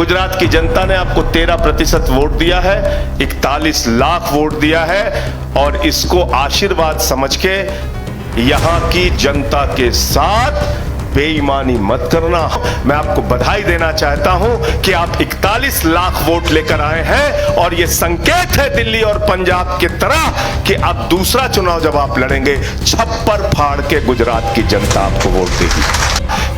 गुजरात की जनता ने आपको 13% वोट दिया है, 41 लाख वोट दिया है और इसको आशीर्वाद समझ के यहां की जनता के साथ बेईमानी मत करना। मैं आपको बधाई देना चाहता हूं कि आप 41 लाख वोट लेकर आए हैं और यह संकेत है दिल्ली और पंजाब की तरह कि अब दूसरा चुनाव जब आप लड़ेंगे छप्पर फाड़ के गुजरात की जनता आपको वोट देगी।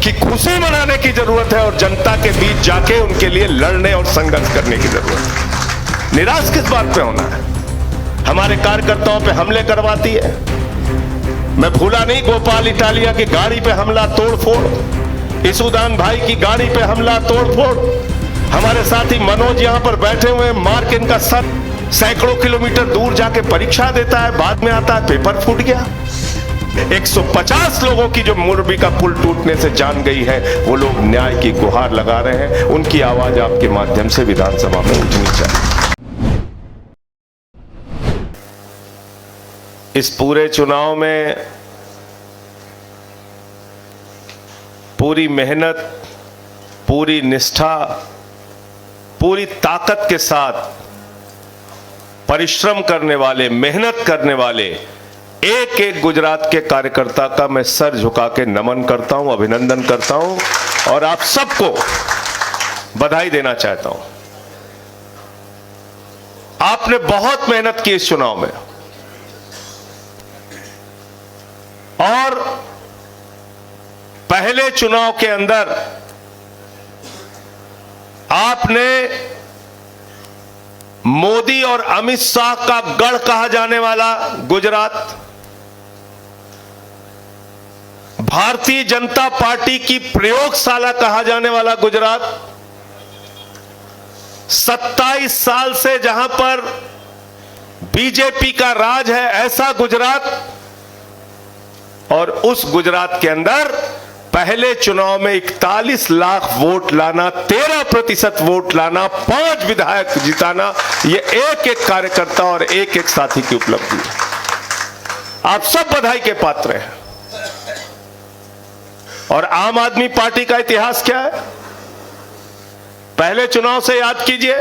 कि खुशी मनाने की जरूरत है और जनता के बीच जाके उनके लिए लड़ने और संघर्ष करने की जरूरत है। निराश किस बात पे होना है? हमारे कार्यकर्ताओं पे हमले करवाती है। मैं भूला नहीं गोपाल इटालिया की गाड़ी पे हमला तोड़फोड़, इसुदान भाई की गाड़ी पे हमला तोड़फोड़, हमारे साथी मनोज यहां पर बैठे हुए मार के इनका सर सैकड़ों किलोमीटर दूर जाके परीक्षा देता है, बाद में आता है पेपर फूट गया। 150 लोगों की जो मोरबी का पुल टूटने से जान गई है, वो लोग न्याय की गुहार लगा रहे हैं। उनकी आवाज आपके माध्यम से विधानसभा में उठनी चाहिए। इस पूरे चुनाव में पूरी मेहनत, पूरी निष्ठा, पूरी ताकत के साथ परिश्रम करने वाले, मेहनत करने वाले एक एक गुजरात के कार्यकर्ता का मैं सर झुका के नमन करता हूं, अभिनंदन करता हूं और आप सबको बधाई देना चाहता हूं। आपने बहुत मेहनत की इस चुनाव में और पहले चुनाव के अंदर आपने मोदी और अमित शाह का गढ़ कहा जाने वाला गुजरात, भारतीय जनता पार्टी की प्रयोगशाला कहा जाने वाला गुजरात, 27 साल से जहां पर बीजेपी का राज है ऐसा गुजरात, और उस गुजरात के अंदर पहले चुनाव में 41 लाख वोट लाना, 13% वोट लाना, 5 विधायक जिताना, यह एक एक कार्यकर्ता और एक एक साथी की उपलब्धि है। आप सब बधाई के पात्र हैं। और आम आदमी पार्टी का इतिहास क्या है? पहले चुनाव से याद कीजिए,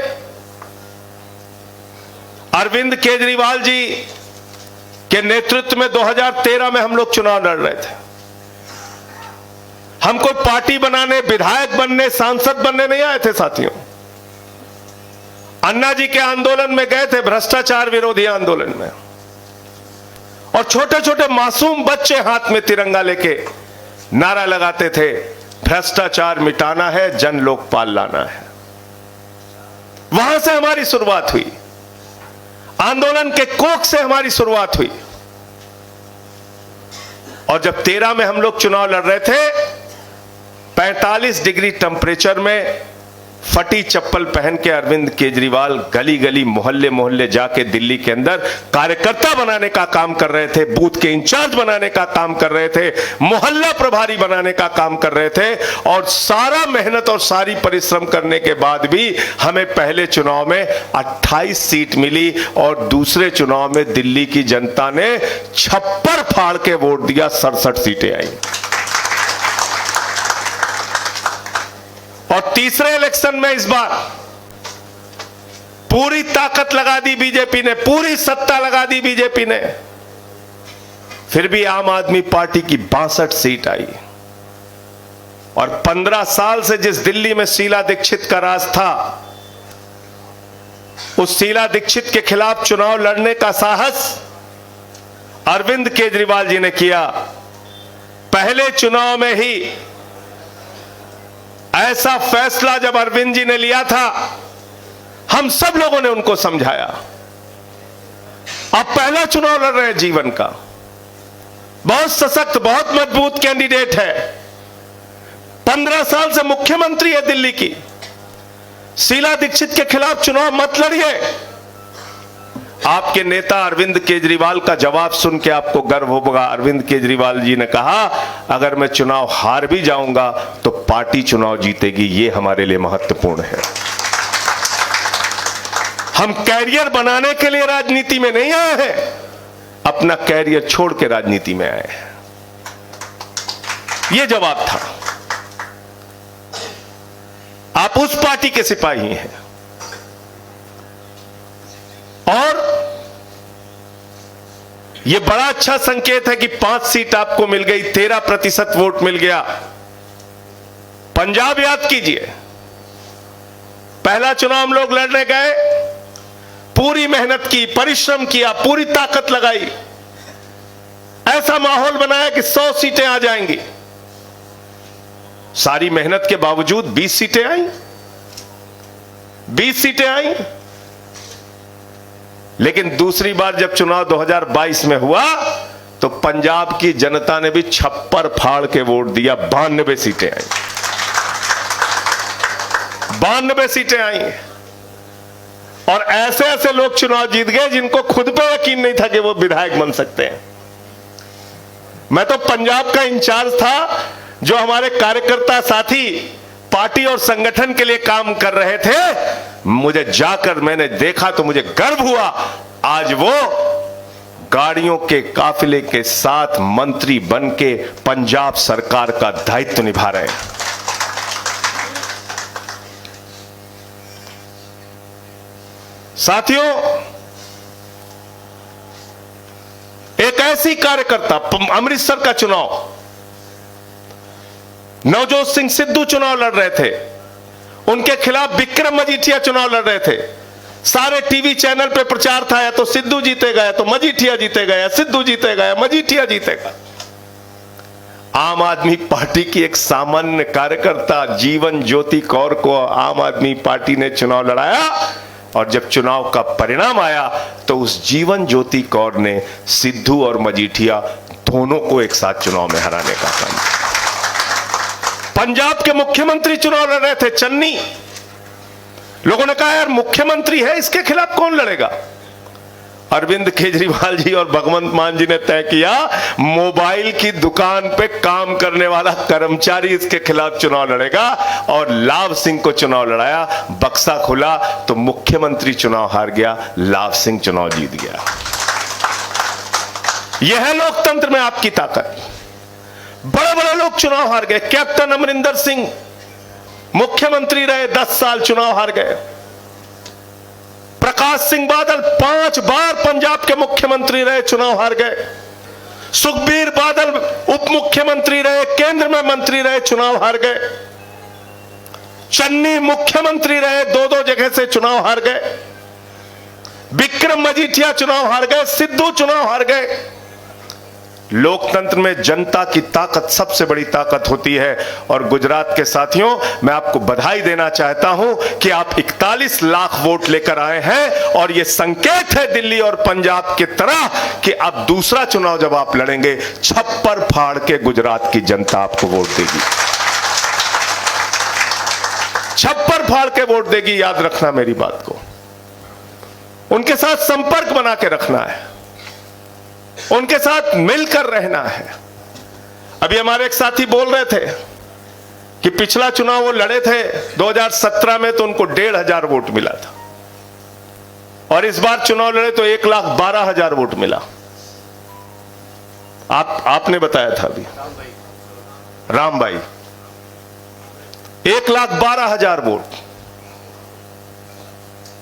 अरविंद केजरीवाल जी के नेतृत्व में 2013 में हम लोग चुनाव लड़ रहे थे। हम कोई पार्टी बनाने, विधायक बनने, सांसद बनने नहीं आए थे साथियों। अन्ना जी के आंदोलन में गए थे, भ्रष्टाचार विरोधी आंदोलन में, और छोटे छोटे मासूम बच्चे हाथ में तिरंगा लेके नारा लगाते थे, भ्रष्टाचार मिटाना है, जन लोकपाल लाना है। वहां से हमारी शुरुआत हुई, आंदोलन के कोख से हमारी शुरुआत हुई। और जब 13 में हम लोग चुनाव लड़ रहे थे, 45 डिग्री टेम्परेचर में फटी चप्पल पहन के अरविंद केजरीवाल गली गली, मोहल्ले मोहल्ले जाके दिल्ली के अंदर कार्यकर्ता बनाने का काम कर रहे थे, बूथ के इंचार्ज बनाने का काम कर रहे थे, मोहल्ला प्रभारी बनाने का काम कर रहे थे। और सारा मेहनत और सारी परिश्रम करने के बाद भी हमें पहले चुनाव में 28 सीट मिली और दूसरे चुनाव में दिल्ली की जनता ने छप्पर फाड़ के वोट दिया, 67 सीटें आई। और तीसरे इलेक्शन में इस बार पूरी ताकत लगा दी बीजेपी ने, पूरी सत्ता लगा दी बीजेपी ने, फिर भी आम आदमी पार्टी की 62 सीट आई। और 15 साल से जिस दिल्ली में शीला दीक्षित का राज था, उस शीला दीक्षित के खिलाफ चुनाव लड़ने का साहस अरविंद केजरीवाल जी ने किया। पहले चुनाव में ही ऐसा फैसला जब अरविंद जी ने लिया था, हम सब लोगों ने उनको समझाया। अब पहला चुनाव लड़ रहे हैं जीवन का, बहुत सशक्त, बहुत मजबूत कैंडिडेट है, 15 साल से मुख्यमंत्री है दिल्ली की। शीला दीक्षित के खिलाफ चुनाव मत लड़िए। आपके नेता अरविंद केजरीवाल का जवाब सुन के आपको गर्व होगा। अरविंद केजरीवाल जी ने कहा, अगर मैं चुनाव हार भी जाऊंगा तो पार्टी चुनाव जीतेगी, ये हमारे लिए महत्वपूर्ण है। हम कैरियर बनाने के लिए राजनीति में नहीं आए हैं, अपना कैरियर छोड़ के राजनीति में आए हैं। यह जवाब था। आप आप उस पार्टी के सिपाही हैं। और यह बड़ा अच्छा संकेत है कि 5 सीट आपको मिल गई, 13% वोट मिल गया। पंजाब याद कीजिए, पहला चुनाव हम लोग लड़ने गए, पूरी मेहनत की, परिश्रम किया, पूरी ताकत लगाई, ऐसा माहौल बनाया कि 100 सीटें आ जाएंगी। सारी मेहनत के बावजूद 20 सीटें आई, 20 सीटें आई। लेकिन दूसरी बार जब चुनाव 2022 में हुआ तो पंजाब की जनता ने भी छप्पर फाड़ के वोट दिया, 92 सीटें आई, 92 सीटें आई। और ऐसे ऐसे लोग चुनाव जीत गए जिनको खुद पे यकीन नहीं था कि वो विधायक बन सकते हैं। मैं तो पंजाब का इंचार्ज था, जो हमारे कार्यकर्ता साथी पार्टी और संगठन के लिए काम कर रहे थे। मुझे जाकर मैंने देखा तो मुझे गर्व हुआ, आज वो गाड़ियों के काफिले के साथ मंत्री बन के पंजाब सरकार का दायित्व निभा रहे हैं। साथियों, एक ऐसी कार्यकर्ता, अमृतसर का चुनाव, नवजोत सिंह सिद्धू चुनाव लड़ रहे थे, उनके खिलाफ विक्रम मजीठिया चुनाव लड़ रहे थे। सारे टीवी चैनल पे प्रचार था, या तो सिद्धू जीतेगा, या तो मजीठिया जीतेगा, या सिद्धू जीतेगा, या मजीठिया जीतेगा। आम आदमी पार्टी की एक सामान्य कार्यकर्ता जीवन ज्योति कौर को आम आदमी पार्टी ने चुनाव लड़ाया, और जब चुनाव का परिणाम आया तो उस जीवन ज्योति कौर ने सिद्धू और मजीठिया दोनों को एक साथ चुनाव में हराने का काम किया। पंजाब के मुख्यमंत्री चुनाव लड़ रहे थे, चन्नी। लोगों ने कहा यार मुख्यमंत्री है, इसके खिलाफ कौन लड़ेगा। अरविंद केजरीवाल जी और भगवंत मान जी ने तय किया, मोबाइल की दुकान पे काम करने वाला कर्मचारी इसके खिलाफ चुनाव लड़ेगा, और लाभ सिंह को चुनाव लड़ाया। बक्सा खुला तो मुख्यमंत्री चुनाव हार गया, लाभ सिंह चुनाव जीत गया। यह है लोकतंत्र में आपकी ताकत। बड़े बड़े लोग चुनाव हार गए। कैप्टन अमरिंदर सिंह मुख्यमंत्री रहे, 10 साल चुनाव हार गए। प्रकाश सिंह बादल 5 बार पंजाब के मुख्यमंत्री रहे, चुनाव हार गए। सुखबीर बादल उप मुख्यमंत्री रहे, केंद्र में मंत्री रहे, चुनाव हार गए। चन्नी मुख्यमंत्री रहे, 2-2 जगह से चुनाव हार गए। विक्रम मजीठिया चुनाव हार गए, सिद्धू चुनाव हार गए। लोकतंत्र में जनता की ताकत सबसे बड़ी ताकत होती है। और गुजरात के साथियों, मैं आपको बधाई देना चाहता हूं कि आप 41 लाख वोट लेकर आए हैं, और यह संकेत है दिल्ली और पंजाब की तरह कि अब दूसरा चुनाव जब आप लड़ेंगे, छप्पर फाड़ के गुजरात की जनता आपको वोट देगी, छप्पर फाड़ के वोट देगी। याद रखना मेरी बात को, उनके साथ संपर्क बना के रखना है, उनके साथ मिलकर रहना है। अभी हमारे एक साथी बोल रहे थे कि पिछला चुनाव वो लड़े थे 2017 में, तो उनको 1,500 वोट मिला था, और इस बार चुनाव लड़े तो 1,12,000 वोट मिला। आपने बताया था अभी, राम भाई, 1,12,000 वोट।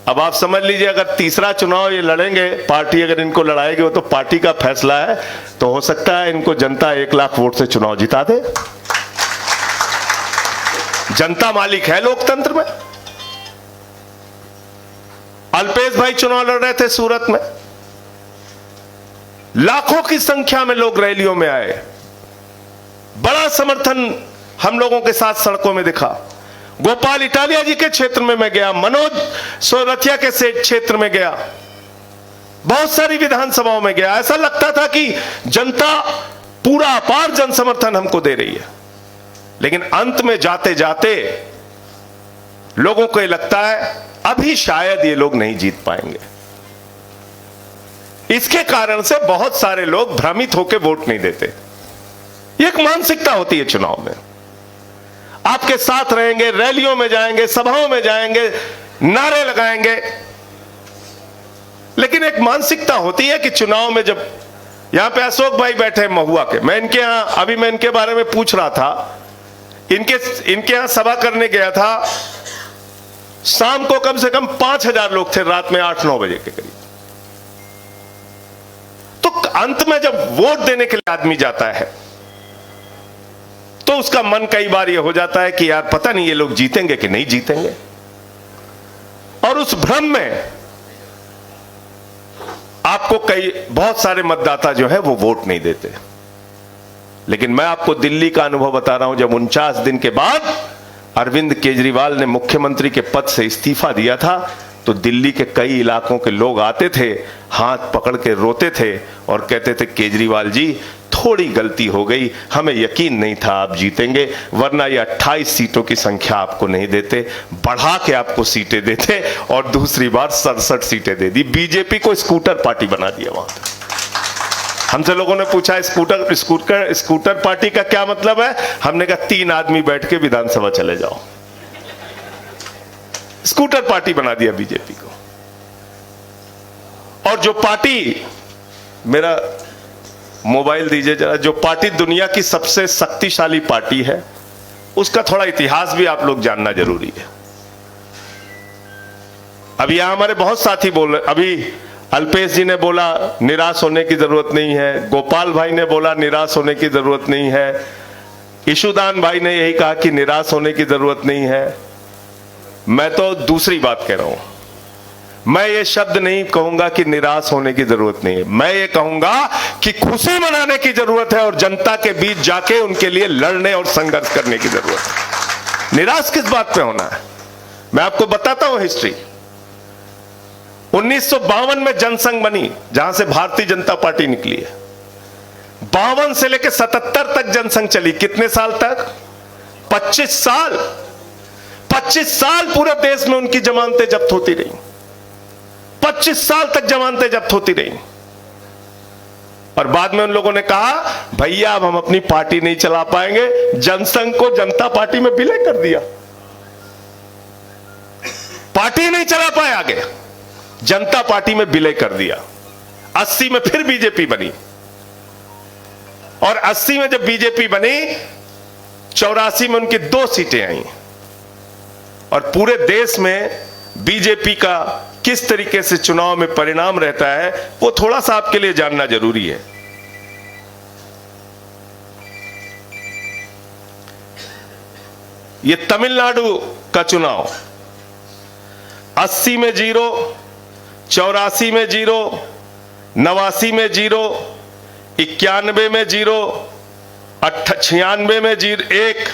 अब आप समझ लीजिए, अगर तीसरा चुनाव ये लड़ेंगे, पार्टी अगर इनको लड़ाएगी, वो तो पार्टी का फैसला है, तो हो सकता है इनको जनता 1 लाख वोट से चुनाव जिता दे। जनता मालिक है लोकतंत्र में। अल्पेश भाई चुनाव लड़ रहे थे सूरत में, लाखों की संख्या में लोग रैलियों में आए, बड़ा समर्थन हम लोगों के साथ सड़कों में दिखा। गोपाल इटालिया जी के क्षेत्र में मैं गया, मनोज सोरथिया के क्षेत्र में गया, बहुत सारी विधानसभाओं में गया। ऐसा लगता था कि जनता पूरा अपार जन समर्थन हमको दे रही है, लेकिन अंत में जाते जाते लोगों को ये लगता है अभी शायद ये लोग नहीं जीत पाएंगे। इसके कारण से बहुत सारे लोग भ्रमित होकर वोट नहीं देते। ये एक मानसिकता होती है चुनाव में। आपके साथ रहेंगे, रैलियों में जाएंगे, सभाओं में जाएंगे, नारे लगाएंगे, लेकिन एक मानसिकता होती है कि चुनाव में, जब यहां पे अशोक भाई बैठे महुआ के, मैं इनके बारे में पूछ रहा था, इनके यहां सभा करने गया था, शाम को कम से कम 5,000 लोग थे, रात में 8-9 बजे के करीब। तो अंत में जब वोट देने के लिए आदमी जाता है तो उसका मन कई बार यह हो जाता है कि यार पता नहीं ये लोग जीतेंगे कि नहीं जीतेंगे, और उस भ्रम में आपको बहुत सारे मतदाता जो है वो वोट नहीं देते। लेकिन मैं आपको दिल्ली का अनुभव बता रहा हूं। जब 49 दिन के बाद अरविंद केजरीवाल ने मुख्यमंत्री के पद से इस्तीफा दिया था तो दिल्ली के कई इलाकों के लोग आते थे, हाथ पकड़ के रोते थे और कहते थे केजरीवाल जी थोड़ी गलती हो गई, हमें यकीन नहीं था आप जीतेंगे, वरना ये 28 सीटों की संख्या आपको नहीं देते, बढ़ा के आपको सीटें देते और दूसरी बार 67 सीटें दे दी। बीजेपी को स्कूटर पार्टी बना दिया वहां। हमसे लोगों ने पूछा स्कूटर पार्टी का क्या मतलब है? हमने कहा 3 आदमी बैठ के विधानसभा चले जाओ। स्कूटर पार्टी बना दिया बीजेपी को। और जो पार्टी, मेरा मोबाइल दीजिए जरा, जो पार्टी दुनिया की सबसे शक्तिशाली पार्टी है उसका थोड़ा इतिहास भी आप लोग जानना जरूरी है। अभी यहां हमारे बहुत साथी बोल रहे, अभी अल्पेश जी ने बोला निराश होने की जरूरत नहीं है, गोपाल भाई ने बोला निराश होने की जरूरत नहीं है, ईशुदान भाई ने यही कहा कि निराश होने की जरूरत नहीं है। मैं तो दूसरी बात कह रहा हूं। मैं ये शब्द नहीं कहूंगा कि निराश होने की जरूरत नहीं है, मैं ये कहूंगा कि खुशी मनाने की जरूरत है और जनता के बीच जाके उनके लिए लड़ने और संघर्ष करने की जरूरत है। निराश किस बात पे होना है? मैं आपको बताता हूं हिस्ट्री। 1952 में जनसंघ बनी, जहां से भारतीय जनता पार्टी निकली है। 52 से लेकर 77 तक जनसंघ चली। कितने साल तक? 25 साल। 25 साल पूरे देश में उनकी जमानतें जब्त होती रही। 25 साल तक जमानतें जब्त होती रही। और बाद में उन लोगों ने कहा भैया अब हम अपनी पार्टी नहीं चला पाएंगे, जनसंघ को जनता पार्टी में विलय कर दिया। पार्टी नहीं चला पाए आगे, जनता पार्टी में विलय कर दिया। 80 में फिर बीजेपी बनी, और 80 में जब बीजेपी बनी 84 में उनकी 2 सीटें आई। और पूरे देश में बीजेपी का किस तरीके से चुनाव में परिणाम रहता है वो थोड़ा सा आपके लिए जानना जरूरी है। ये तमिलनाडु का चुनाव 80 में 0, 84 में 0, 89 में 0, 91 में 0, 96 में 1,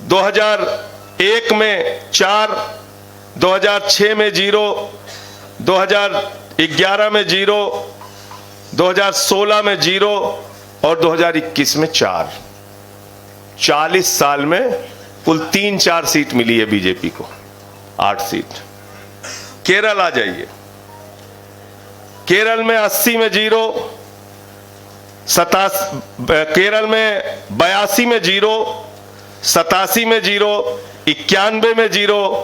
2001 में 4, 2006 में 0, 2011 में 0, 2016 में 0 और 2021 में 4। 40 साल में कुल 3-4 सीट मिली है बीजेपी को, 8 सीट। केरल आ जाइए, केरल में 80 में 0, केरल में 82 में 0, 87 में 0, 91 में 0,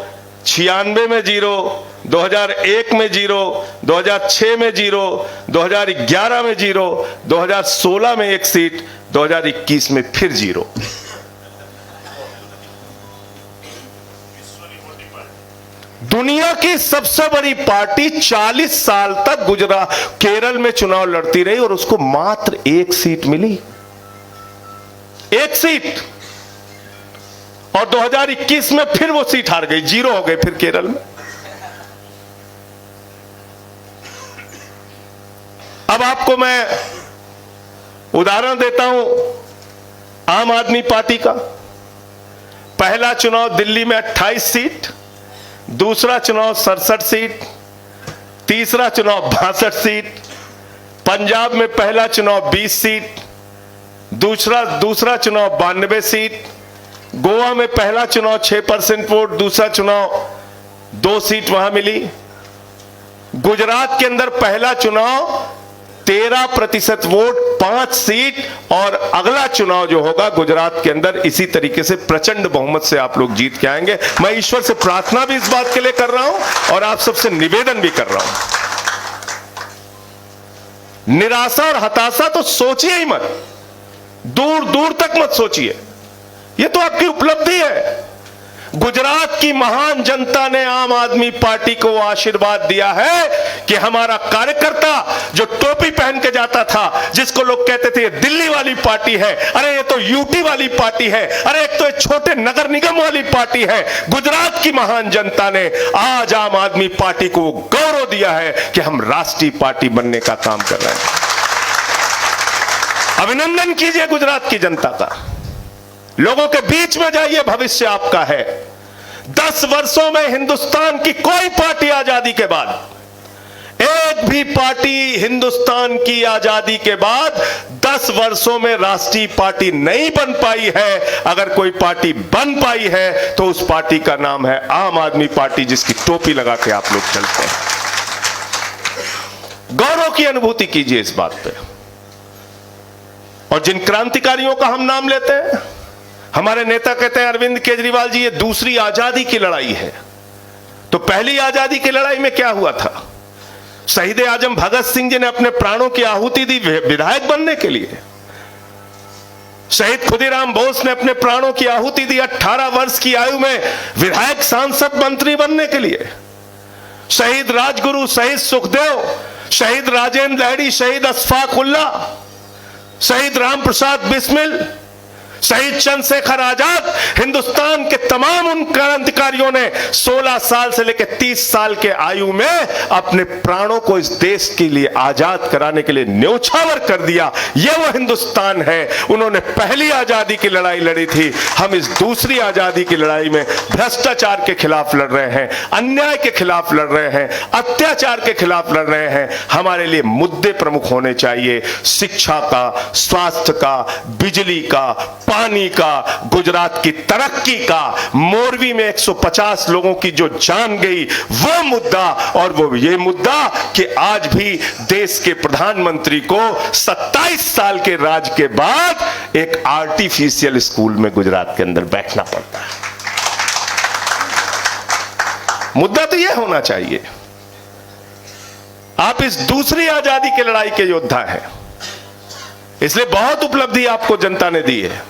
96 में 0, 2001 में 0, 2006 में 0, 2011 में 0, 2016 में 1 सीट, 2021 में फिर 0। दुनिया की सबसे बड़ी पार्टी 40 साल तक केरल में चुनाव लड़ती रही और उसको मात्र 1 सीट मिली, 1 सीट। और 2021 में फिर वो सीट हार गई, 0 हो गए फिर केरल में। अब आपको मैं उदाहरण देता हूं आम आदमी पार्टी का। पहला चुनाव दिल्ली में 28 सीट, दूसरा चुनाव 67 सीट, तीसरा चुनाव 62 सीट, पंजाब में पहला चुनाव 20 सीट, दूसरा चुनाव 92 सीट, गोवा में पहला चुनाव 6% वोट, दूसरा चुनाव 2 सीट वहां मिली। गुजरात के अंदर पहला चुनाव 13% वोट, 5 सीट, और अगला चुनाव जो होगा गुजरात के अंदर इसी तरीके से प्रचंड बहुमत से आप लोग जीत के आएंगे। मैं ईश्वर से प्रार्थना भी इस बात के लिए कर रहा हूं और आप सबसे निवेदन भी कर रहा हूं। निराशा और हताशा तो सोचिए ही मत, दूर दूर तक मत सोचिए। यह तो आपकी उपलब्धि है। गुजरात की महान जनता ने आम आदमी पार्टी को आशीर्वाद दिया है कि हमारा कार्यकर्ता जो टोपी पहन के जाता था, जिसको लोग कहते थे ये दिल्ली वाली पार्टी है, अरे ये तो यूटी वाली पार्टी है, अरे एक तो ये छोटे नगर निगम वाली पार्टी है, गुजरात की महान जनता ने आज आम आदमी पार्टी को गौरव दिया है कि हम राष्ट्रीय पार्टी बनने का काम कर रहे हैं। अभिनंदन कीजिए गुजरात की जनता का, लोगों के बीच में जाइए, भविष्य आपका है। 10 वर्षों में हिंदुस्तान की कोई पार्टी आजादी के बाद, एक भी पार्टी हिंदुस्तान की आजादी के बाद 10 वर्षों में राष्ट्रीय पार्टी नहीं बन पाई है। अगर कोई पार्टी बन पाई है तो उस पार्टी का नाम है आम आदमी पार्टी, जिसकी टोपी लगा के आप लोग चलते हैं। गौरव की अनुभूति कीजिए इस बात पे। और जिन क्रांतिकारियों का हम नाम लेते हैं, हमारे नेता कहते हैं अरविंद केजरीवाल जी ये दूसरी आजादी की लड़ाई है। तो पहली आजादी की लड़ाई में क्या हुआ था? शहीद आजम भगत सिंह जी ने अपने प्राणों की आहुति दी विधायक बनने के लिए। शहीद खुदीराम बोस ने अपने प्राणों की आहुति दी 18 वर्ष की आयु में विधायक, सांसद, मंत्री बनने के लिए। शहीद राजगुरु, शहीद सुखदेव, शहीद राजेंद्र लाहिड़ी, शहीद अशफाक उल्ला, शहीद राम प्रसाद बिस्मिल, शहीद चंद्रशेखर आजाद, हिंदुस्तान के तमाम उन क्रांतिकारियों ने 16 साल से लेकर 30 साल के आयु में अपने प्राणों को इस देश के लिए आजाद कराने के लिए न्योछावर कर दिया। यह वो हिंदुस्तान है। उन्होंने पहली आजादी की लड़ाई लड़ी थी, हम इस दूसरी आजादी की लड़ाई में भ्रष्टाचार के खिलाफ लड़ रहे हैं, अन्याय के खिलाफ लड़ रहे हैं, अत्याचार के खिलाफ लड़ रहे हैं। हमारे लिए मुद्दे प्रमुख होने चाहिए, शिक्षा का, स्वास्थ्य का, बिजली का, पानी का, गुजरात की तरक्की का, मोरवी में 150 लोगों की जो जान गई वो मुद्दा, और वो ये मुद्दा कि आज भी देश के प्रधानमंत्री को 27 साल के राज के बाद एक आर्टिफिशियल स्कूल में गुजरात के अंदर बैठना पड़ता है। मुद्दा तो यह होना चाहिए। आप इस दूसरी आजादी की लड़ाई के योद्धा हैं, इसलिए बहुत उपलब्धि आपको जनता ने दी है।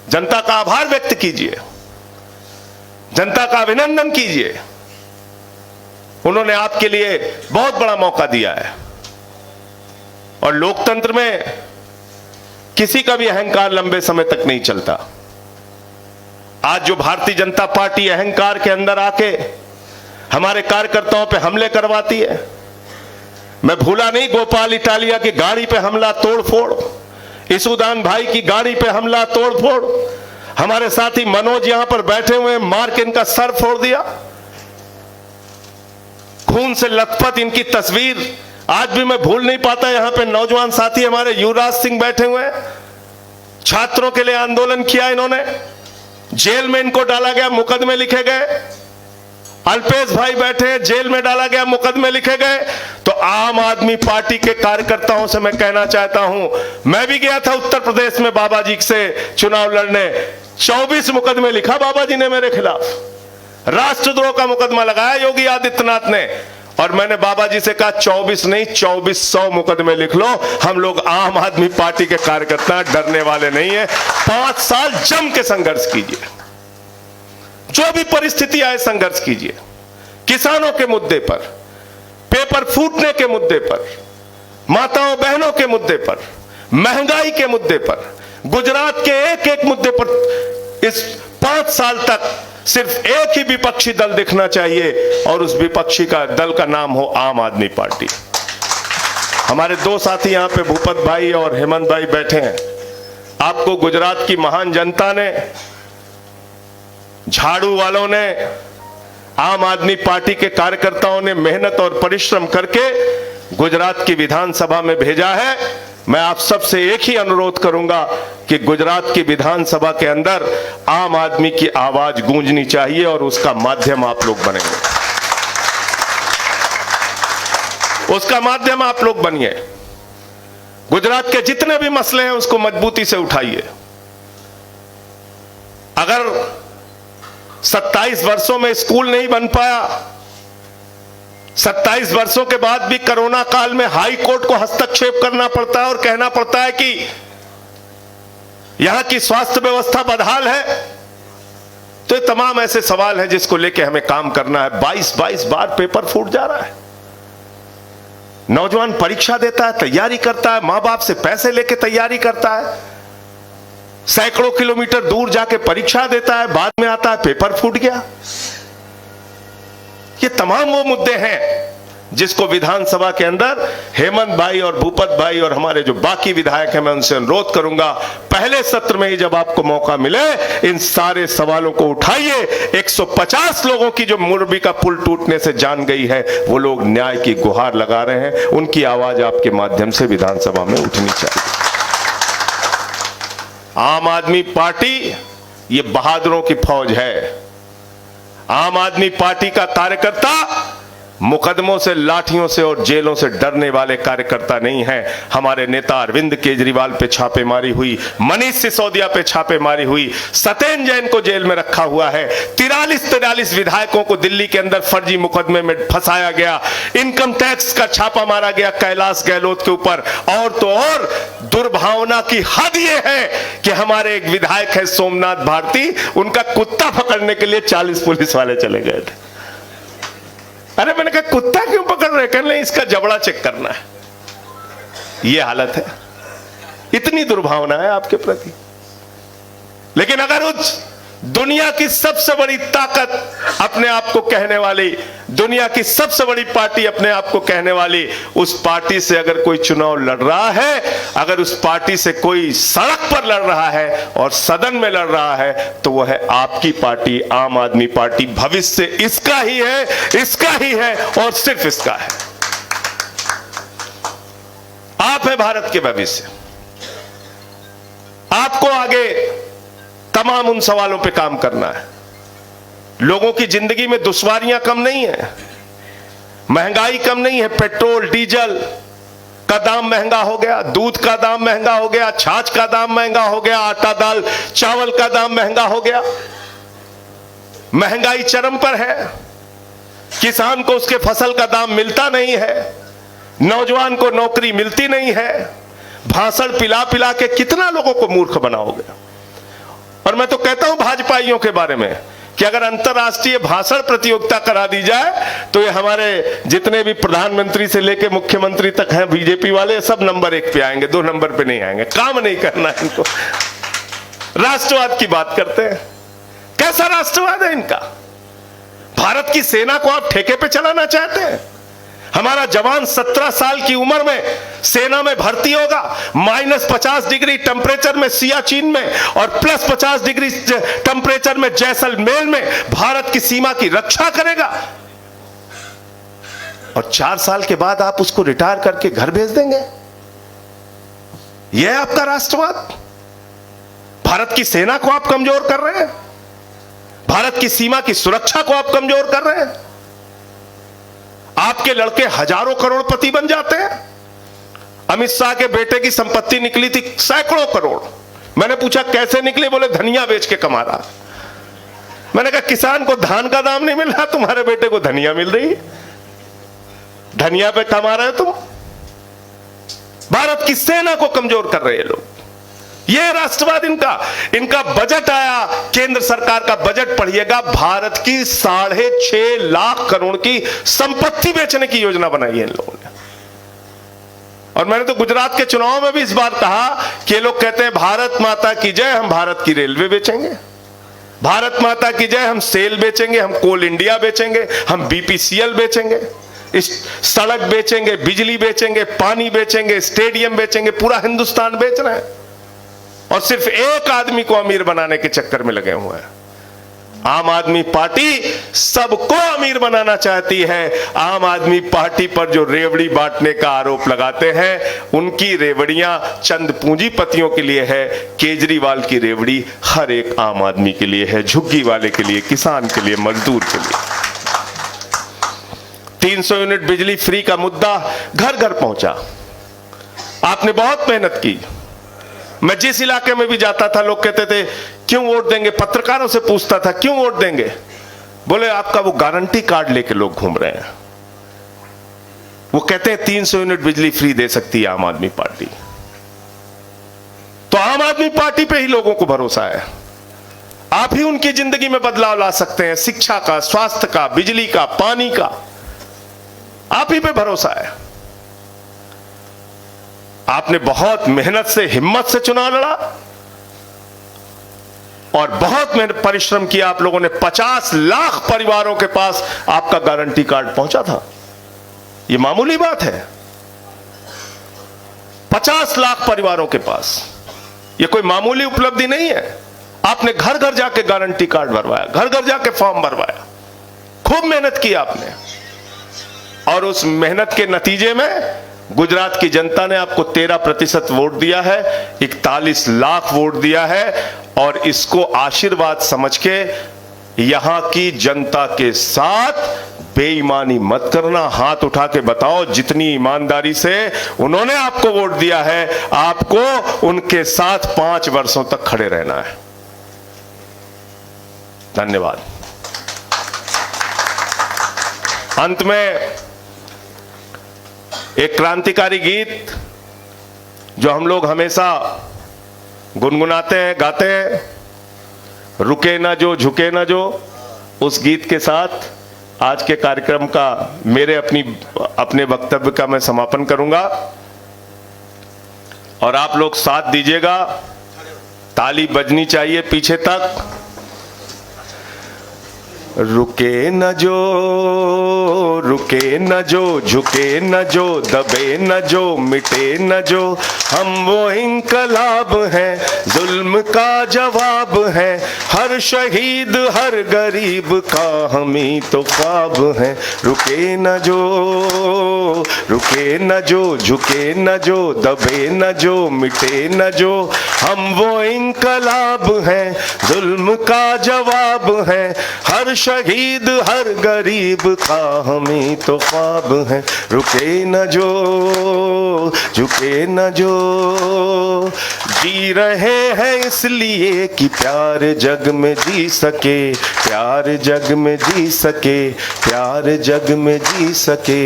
जनता का आभार व्यक्त कीजिए, जनता का अभिनंदन कीजिए। उन्होंने आपके लिए बहुत बड़ा मौका दिया है। और लोकतंत्र में किसी का भी अहंकार लंबे समय तक नहीं चलता। आज जो भारतीय जनता पार्टी अहंकार के अंदर आके हमारे कार्यकर्ताओं पे हमले करवाती है, मैं भूला नहीं गोपाल इटालिया की गाड़ी पे हमला, तोड़फोड़, इसुदान भाई की गाड़ी पे हमला, तोड़फोड़, हमारे साथी मनोज यहां पर बैठे हुए मार के इनका सर फोड़ दिया, खून से लथपथ इनकी तस्वीर आज भी मैं भूल नहीं पाता। यहां पे नौजवान साथी हमारे युवराज सिंह बैठे हुए हैं, छात्रों के लिए आंदोलन किया इन्होंने, जेल में इनको डाला गया, मुकदमे लिखे गए। अल्पेश भाई बैठे, जेल में डाला गया, मुकदमे लिखे गए। तो आम आदमी पार्टी के कार्यकर्ताओं से मैं कहना चाहता हूं, मैं भी गया था उत्तर प्रदेश में बाबा जी से चुनाव लड़ने, 24 मुकदमे लिखा बाबा जी ने मेरे खिलाफ, राष्ट्रद्रोह का मुकदमा लगाया योगी आदित्यनाथ ने। और मैंने बाबा जी से कहा 24 नहीं 2400 मुकदमे लिख लो, हम लोग आम आदमी पार्टी के कार्यकर्ता डरने वाले नहीं है। 5 साल जम के संघर्ष कीजिए, जो भी परिस्थिति आए संघर्ष कीजिए। किसानों के मुद्दे पर, पेपर फूटने के मुद्दे पर, माताओं बहनों के मुद्दे पर, महंगाई के मुद्दे पर, गुजरात के एक एक मुद्दे पर इस 5 साल तक सिर्फ एक ही विपक्षी दल दिखना चाहिए, और उस विपक्षी का दल का नाम हो आम आदमी पार्टी। हमारे 2 साथी यहां पे भूपत भाई और हेमंत भाई बैठे हैं। आपको गुजरात की महान जनता ने, झाड़ू वालों ने, आम आदमी पार्टी के कार्यकर्ताओं ने मेहनत और परिश्रम करके गुजरात की विधानसभा में भेजा है। मैं आप सबसे एक ही अनुरोध करूंगा कि गुजरात की विधानसभा के अंदर आम आदमी की आवाज गूंजनी चाहिए, और उसका माध्यम आप लोग बनेंगे, उसका माध्यम आप लोग बनिए। गुजरात के जितने भी मसले हैं उसको मजबूती से उठाइए। अगर 27 वर्षों में स्कूल नहीं बन पाया, 27 वर्षों के बाद भी कोरोना काल में हाई कोर्ट को हस्तक्षेप करना पड़ता है और कहना पड़ता है कि यहां की स्वास्थ्य व्यवस्था बदहाल है, तो ये तमाम ऐसे सवाल हैं जिसको लेके हमें काम करना है। 22 बार पेपर फूट जा रहा है। नौजवान परीक्षा देता है, तैयारी करता है, मां बाप से पैसे लेके तैयारी करता है, सैकड़ों किलोमीटर दूर जाके परीक्षा देता है, बाद में आता है पेपर फूट गया। ये तमाम वो मुद्दे हैं जिसको विधानसभा के अंदर हेमंत भाई और भूपत भाई और हमारे जो बाकी विधायक हैं, मैं उनसे अनुरोध करूंगा पहले सत्र में ही जब आपको मौका मिले इन सारे सवालों को उठाइए। 150 लोगों की जो मोरबी का पुल टूटने से जान गई है, वो लोग न्याय की गुहार लगा रहे हैं, उनकी आवाज आपके माध्यम से विधानसभा में उठनी चाहिए। आम आदमी पार्टी ये बहादुरों की फौज है। आम आदमी पार्टी का कार्यकर्ता मुकदमों से, लाठियों से और जेलों से डरने वाले कार्यकर्ता नहीं है। हमारे नेता अरविंद केजरीवाल पे छापेमारी हुई, मनीष सिसोदिया पे छापेमारी हुई, सत्येंद्र जैन को जेल में रखा हुआ है, 43 विधायकों को दिल्ली के अंदर फर्जी मुकदमे में फंसाया गया, इनकम टैक्स का छापा मारा गया कैलाश गहलोत के ऊपर। और तो और दुर्भावना की हद यह है कि हमारे एक विधायक है सोमनाथ भारती, उनका कुत्ता पकड़ने के लिए 40 पुलिस वाले चले गए थे। अरे मैंने कहा कुत्ता क्यों पकड़ रहे? कहने इसका जबड़ा चेक करना है। ये हालत है, इतनी दुर्भावना है आपके प्रति। लेकिन अगर उस दुनिया की सबसे बड़ी ताकत अपने आप को कहने वाली, दुनिया की सबसे बड़ी पार्टी अपने आप को कहने वाली, उस पार्टी से अगर कोई चुनाव लड़ रहा है, अगर उस पार्टी से कोई सड़क पर लड़ रहा है और सदन में लड़ रहा है, तो वह है आपकी पार्टी, आम आदमी पार्टी। भविष्य इसका ही है, इसका ही है और सिर्फ इसका है। आप है भारत के भविष्य। आपको आगे तमाम उन सवालों पे काम करना है। लोगों की जिंदगी में दुश्वारियां कम नहीं है, महंगाई कम नहीं है। पेट्रोल डीजल का दाम महंगा हो गया, दूध का दाम महंगा हो गया, छाछ का दाम महंगा हो गया, आटा दाल चावल का दाम महंगा हो गया। महंगाई चरम पर है। किसान को उसके फसल का दाम मिलता नहीं है, नौजवान को नौकरी मिलती नहीं है। भाषण पिला पिला के कितना लोगों को मूर्ख बनाओगे। और मैं तो कहता हूं भाजपाइयों के बारे में कि अगर अंतर्राष्ट्रीय भाषण प्रतियोगिता करा दी जाए तो ये हमारे जितने भी प्रधानमंत्री से लेके मुख्यमंत्री तक हैं बीजेपी वाले, सब नंबर 1 पे आएंगे, 2 नंबर पे नहीं आएंगे। काम नहीं करना इनको। राष्ट्रवाद की बात करते हैं, कैसा राष्ट्रवाद है इनका? भारत की सेना को आप ठेके पे चलाना चाहते हैं? हमारा जवान 17 साल की उम्र में सेना में भर्ती होगा, -50 डिग्री टेम्परेचर में सियाचिन में और +50 डिग्री टेम्परेचर में जैसलमेर में भारत की सीमा की रक्षा करेगा, और 4 साल के बाद आप उसको रिटायर करके घर भेज देंगे? यह है आपका राष्ट्रवाद? भारत की सेना को आप कमजोर कर रहे हैं, भारत की सीमा की सुरक्षा को आप कमजोर कर रहे हैं। आपके लड़के हजारों करोड़पति बन जाते हैं। अमित शाह के बेटे की संपत्ति निकली थी सैकड़ों करोड़। मैंने पूछा कैसे निकले? बोले धनिया बेच के कमा रहा। मैंने कहा किसान को धान का दाम नहीं मिल रहा, तुम्हारे बेटे को धनिया मिल रही है, धनिया पे कमा रहे हो तुम। भारत की सेना को कमजोर कर रहे हैं लोग। यह राष्ट्रवाद इनका बजट आया, केंद्र सरकार का बजट पढ़िएगा, भारत की 6.5 लाख करोड़ की संपत्ति बेचने की योजना बनाई है इन लोगों ने। और मैंने तो गुजरात के चुनाव में भी इस बार कहा कि ये लोग कहते हैं भारत माता की जय, हम भारत की रेलवे बेचेंगे, भारत माता की जय, हम सेल बेचेंगे, हम कोल इंडिया बेचेंगे, हम बीपीसीएल बेचेंगे, इस सड़क बेचेंगे, बिजली बेचेंगे, पानी बेचेंगे, स्टेडियम बेचेंगे, पूरा हिंदुस्तान बेच रहे हैं। और सिर्फ एक आदमी को अमीर बनाने के चक्कर में लगे हुए हैं। आम आदमी पार्टी सबको अमीर बनाना चाहती है। आम आदमी पार्टी पर जो रेवड़ी बांटने का आरोप लगाते हैं, उनकी रेवड़ियां चंद पूंजीपतियों के लिए है। केजरीवाल की रेवड़ी हर एक आम आदमी के लिए है, झुग्गी वाले के लिए, किसान के लिए, मजदूर के लिए। 300 यूनिट बिजली फ्री का मुद्दा घर घर पहुंचा। आपने बहुत मेहनत की। मैं जिस इलाके में भी जाता था लोग कहते थे क्यों वोट देंगे, पत्रकारों से पूछता था क्यों वोट देंगे, बोले आपका वो गारंटी कार्ड लेके लोग घूम रहे हैं। वो कहते हैं 300 यूनिट बिजली फ्री दे सकती है आम आदमी पार्टी। तो आम आदमी पार्टी पे ही लोगों को भरोसा है। आप ही उनकी जिंदगी में बदलाव ला सकते हैं। शिक्षा का, स्वास्थ्य का, बिजली का, पानी का, आप ही पे भरोसा है। आपने बहुत मेहनत से, हिम्मत से चुनाव लड़ा और बहुत मेहनत परिश्रम किया। आप लोगों ने 50 लाख परिवारों के पास आपका गारंटी कार्ड पहुंचा था। यह मामूली बात है। 50 लाख परिवारों के पास यह कोई मामूली उपलब्धि नहीं है। आपने घर घर जाके गारंटी कार्ड भरवाया, घर घर जाके फॉर्म भरवाया, खूब मेहनत की आपने। और उस मेहनत के नतीजे में गुजरात की जनता ने आपको 13% वोट दिया है, 41 लाख वोट दिया है। और इसको आशीर्वाद समझ के यहां की जनता के साथ बेईमानी मत करना। हाथ उठा के बताओ, जितनी ईमानदारी से उन्होंने आपको वोट दिया है, आपको उनके साथ 5 वर्षों तक खड़े रहना है। धन्यवाद। अंत में एक क्रांतिकारी गीत जो हम लोग हमेशा गुनगुनाते हैं, गाते हैं, रुके ना जो झुके ना जो, उस गीत के साथ आज के कार्यक्रम का अपने वक्तव्य का मैं समापन करूंगा। और आप लोग साथ दीजिएगा, ताली बजनी चाहिए पीछे तक। रुके न जो, रुके न जो, झुके न जो, दबे न जो, मिटे न जो, हम वो इंकलाब हैं, जुल्म का जवाब है, हर शहीद हर गरीब का हम ही तो ख्वाब हैं। रुके न जो, रुके न जो, झुके न जो, दबे न जो, मिटे न जो, हम वो इंकलाब हैं, जुल्म का जवाब है, हर शहीद हर गरीब का हम ही तो ख्वाब हैं। रुके न जो, झुके न जो, जी रहे हैं इसलिए कि प्यार जग में जी सके, प्यार जग में जी सके, प्यार जग में जी सके।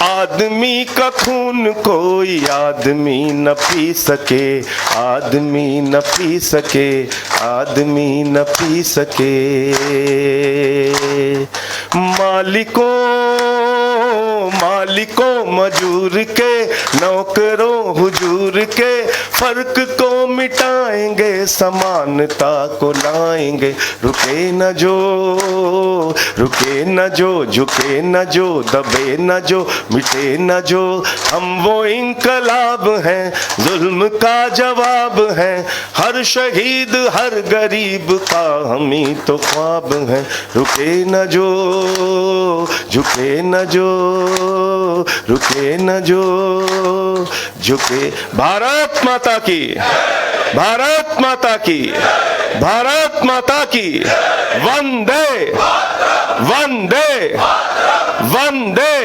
आदमी का खून कोई आदमी न पी सके, आदमी न पी सके, आदमी न पी सके। मालिकों मजूर के, नौकरों हुजूर के, फर्क को मिटाएंगे, समानता को लाएंगे। रुके न जो, रुके न जो, झुके न जो, दबे न जो, मिटे न जो, हम वो इंकलाब हैं, जुल्म का जवाब है, हर शहीद हर गरीब का हम ही तो ख्वाब हैं। रुके न जो, झुके न जो, रुके न जो, झुके। भारत माता की, भारत माता की, भारत माता की। वंदे वंदे वंदे।